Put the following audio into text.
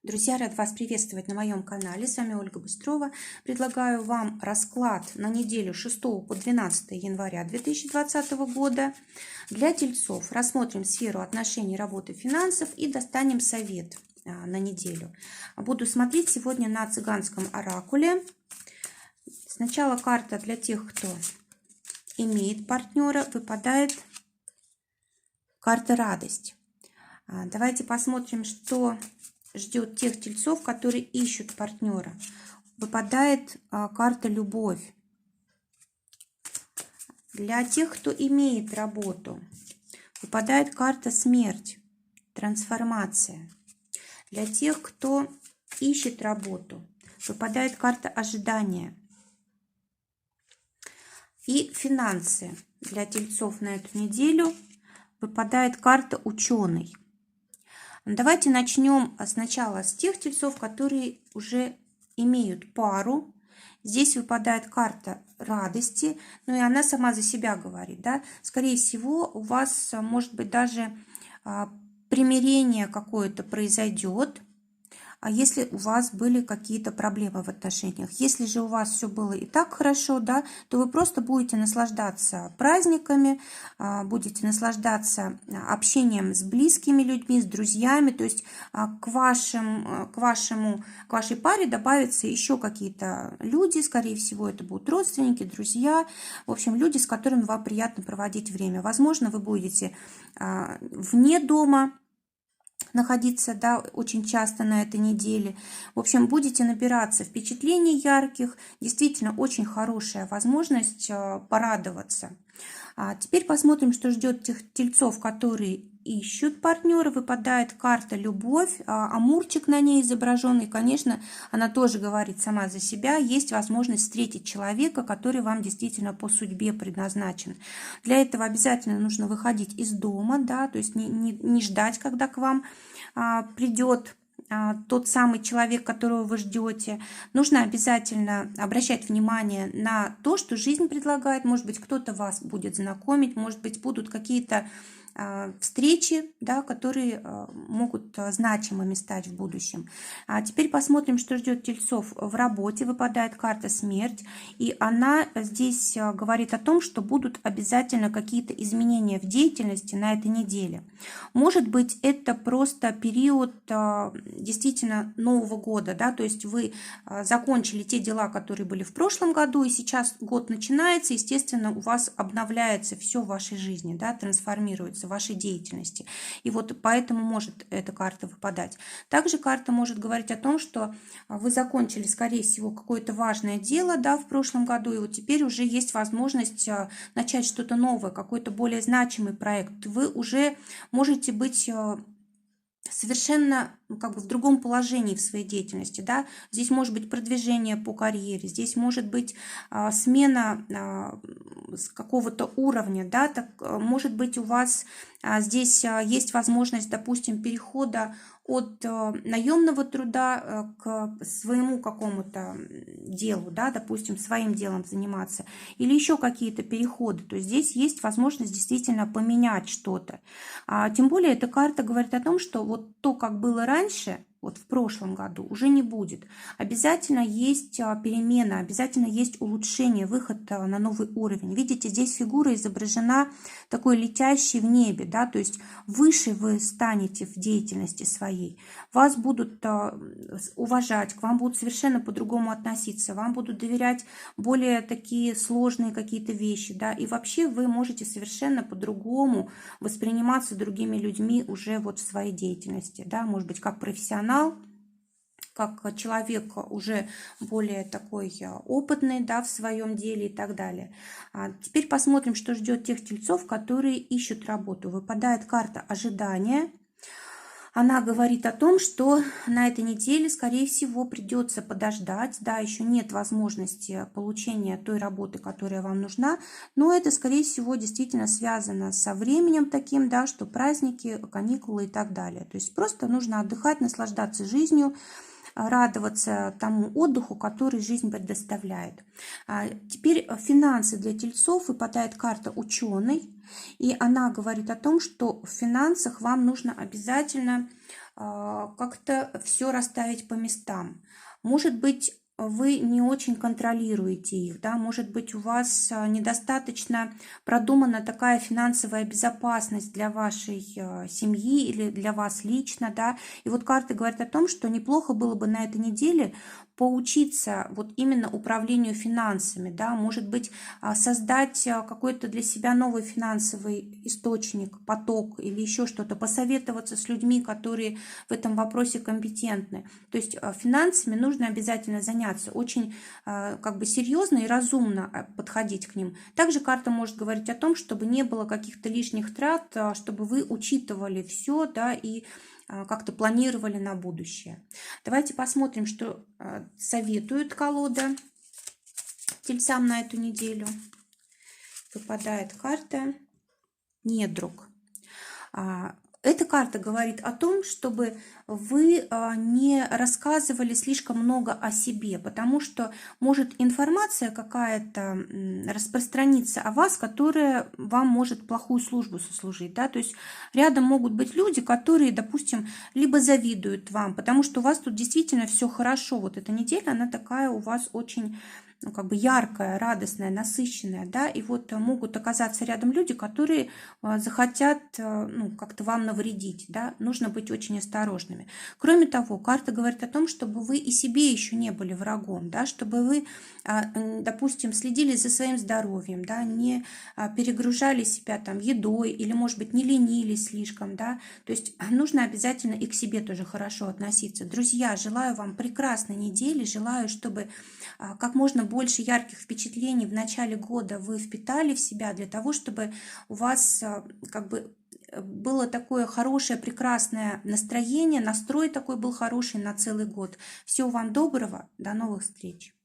Друзья, рад вас приветствовать на моем канале. С вами Ольга Быстрова. Предлагаю вам расклад на неделю 6 по 12 января 2020 года. Для тельцов рассмотрим сферу отношений, работы, финансов и достанем совет на неделю. Буду смотреть сегодня на цыганском оракуле. Сначала карта для тех, кто имеет партнера, выпадает карта радость. Давайте посмотрим, что ждет тех тельцов, которые ищут партнера. Выпадает карта любовь. Для тех, кто имеет работу, выпадает карта смерть, трансформация. Для тех, кто ищет работу, выпадает карта ожидания. И финансы. Для тельцов на эту неделю выпадает карта ученый. Давайте начнем сначала с тех тельцов, которые уже имеют пару. Здесь выпадает карта радости, ну и она сама за себя говорит, да. Скорее всего, у вас, может быть, даже примирение какое-то произойдет, а если у вас были какие-то проблемы в отношениях. Если же у вас все было и так хорошо, да, то вы просто будете наслаждаться праздниками, будете наслаждаться общением с близкими людьми, с друзьями. То есть к вашей паре добавятся еще какие-то люди, скорее всего, это будут родственники, друзья, в общем, люди, с которыми вам приятно проводить время. Возможно, вы будете вне дома находиться, да, очень часто на этой неделе. В общем, будете набираться впечатлений ярких. Действительно, очень хорошая возможность порадоваться. Теперь посмотрим, что ждет тех тельцов, которые ищут партнера. Выпадает карта любовь, амурчик на ней изображенный. Конечно, она тоже говорит сама за себя. Есть возможность встретить человека, который вам действительно по судьбе предназначен. Для этого обязательно нужно выходить из дома, да, то есть не ждать, когда к вам придет тот самый человек, которого вы ждете. Нужно обязательно обращать внимание на то, что жизнь предлагает. Может быть, кто-то вас будет знакомить, может быть, будут какие-то встречи, да, которые могут значимыми стать в будущем. Теперь посмотрим, что ждет тельцов в работе. Выпадает карта смерть, и она здесь говорит о том, что будут обязательно какие-то изменения в деятельности на этой неделе. Может быть, это просто период действительно Нового года, да, то есть вы закончили те дела, которые были в прошлом году, и сейчас год начинается, естественно, у вас обновляется все в вашей жизни, да, трансформируется в вашей деятельности. И вот поэтому может эта карта выпадать. Также карта может говорить о том, что вы закончили, скорее всего, какое-то важное дело, да, в прошлом году, и вот теперь уже есть возможность начать что-то новое, какой-то более значимый проект. Вы уже можете быть совершенно как бы в другом положении в своей деятельности, да. Здесь может быть продвижение по карьере, здесь может быть смена с какого-то уровня, да, так, может быть, у вас здесь есть возможность, допустим, перехода от наемного труда к своему какому-то делу, да, допустим, своим делом заниматься, или еще какие-то переходы. То есть здесь есть возможность действительно поменять что-то. Тем более эта карта говорит о том, что вот то, как было раньше, вот в прошлом году, уже не будет. Обязательно есть перемена, обязательно есть улучшение, выход на новый уровень. Видите, здесь фигура изображена такой летящей в небе, да, то есть выше вы станете в деятельности своей. Вас будут уважать, к вам будут совершенно по-другому относиться, вам будут доверять более такие сложные какие-то вещи, да, и вообще вы можете совершенно по-другому восприниматься другими людьми уже вот в своей деятельности, да, может быть, как профессионал, как человек уже более такой опытный, да, в своем деле и так далее. Теперь посмотрим, что ждет тех тельцов, которые ищут работу. Выпадает карта ожидания. Она говорит о том, что на этой неделе, скорее всего, придется подождать. Да, еще нет возможности получения той работы, которая вам нужна, но это, скорее всего, действительно связано со временем таким, да, что праздники, каникулы и так далее. То есть просто нужно отдыхать, наслаждаться жизнью, радоваться тому отдыху, который жизнь предоставляет. Теперь финансы для тельцов. Выпадает карта ученый, и она говорит о том, что в финансах вам нужно обязательно как-то все расставить по местам. Может быть, вы не очень контролируете их, да, может быть, у вас недостаточно продумана такая финансовая безопасность для вашей семьи или для вас лично, да, и вот карты говорят о том, что неплохо было бы на этой неделе поучиться вот именно управлению финансами, да, может быть, создать какой-то для себя новый финансовый источник, поток или еще что-то, посоветоваться с людьми, которые в этом вопросе компетентны. То есть финансами нужно обязательно заняться, очень как бы серьезно и разумно подходить к ним. Также карта может говорить о том, чтобы не было каких-то лишних трат, чтобы вы учитывали все, да, и как-то планировали на будущее. Давайте посмотрим, что советует колода тельцам на эту неделю. Выпадает карта «Недруг». Эта карта говорит о том, чтобы вы не рассказывали слишком много о себе, потому что может информация какая-то распространиться о вас, которая вам может плохую службу сослужить. Да? То есть рядом могут быть люди, которые, допустим, либо завидуют вам, потому что у вас тут действительно все хорошо. Вот эта неделя, она такая у вас очень как бы яркая, радостная, насыщенная, да, и вот могут оказаться рядом люди, которые захотят как-то вам навредить, да, нужно быть очень осторожными. Кроме того, карта говорит о том, чтобы вы и себе еще не были врагом, да, чтобы вы, допустим, следили за своим здоровьем, да, не перегружали себя там едой или, может быть, не ленились слишком, да, то есть нужно обязательно и к себе тоже хорошо относиться. Друзья, желаю вам прекрасной недели, желаю, чтобы как можно больше ярких впечатлений в начале года вы впитали в себя для того, чтобы у вас как бы было такое хорошее, прекрасное настроение, настрой такой был хороший на целый год. Всего вам доброго, до новых встреч!